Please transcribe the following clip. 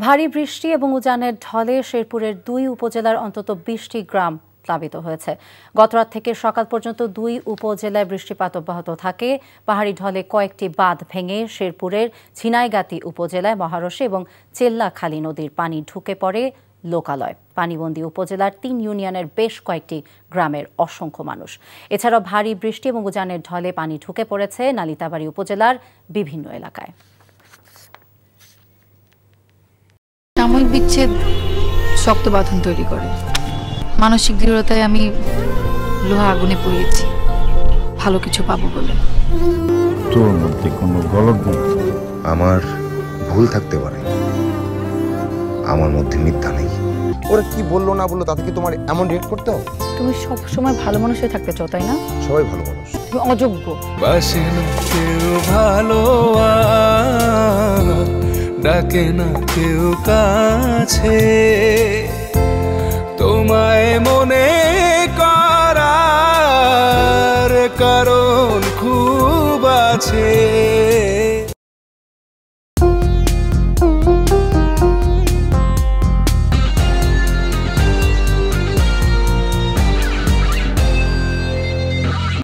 ভারী বৃষ্টি এবং উজানের ঢলে শেরপুরের 2 উপজেলার অন্তত 20টি গ্রাম প্লাবিত হয়েছে। গতরাত থেকে সকাল পর্যন্ত 2 উপজেলায় বৃষ্টিপাত অব্যাহত থাকে। পাহাড়ি ঢলে কয়েকটি বাঁধ ভেঙে শেরপুরের ঝিনাইগাতি উপজেলায় মহারশী এবং চেল্লাখালী নদীর পানি ঢুকে পড়ে লোকালয়। পানিবন্দী উপজেলার 3 ইউনিয়নের বেশ কয়েকটি গ্রামের অসংখ্য মানুষ। এছাড়াও ভারী বৃষ্টি এবং উজানের ঢলে পানি ঢুকে পড়েছে নালিতাবাড়ী উপজেলার বিভিন্ন এলাকায়। সাময়িক বিচ্ছেদ শক্ত বাঁধন তৈরি করে। মানসিক দৃঢ়তায় আমি লোহা আগুনে পুড়িয়েছি ভালো কিছু পাবো বলে। তোর মধ্যে কোনো গলদ নেই। আমার ভুল থাকতে পারে, আমার মধ্যে মিথ্যা নেই। ওরা কি বললো না বললো তাতে কি তোমার এমন রিয়েক্ট করতে হবে? তুমি সব সময় ভালো মানুষ হয়ে থাকতে চাও, তাই না? সবাই ভালো মানুষ, তুমি অযোগ্য। বাসে না কেউ ভালো, ডাকে না কেউ কাছে, তোমায় মনে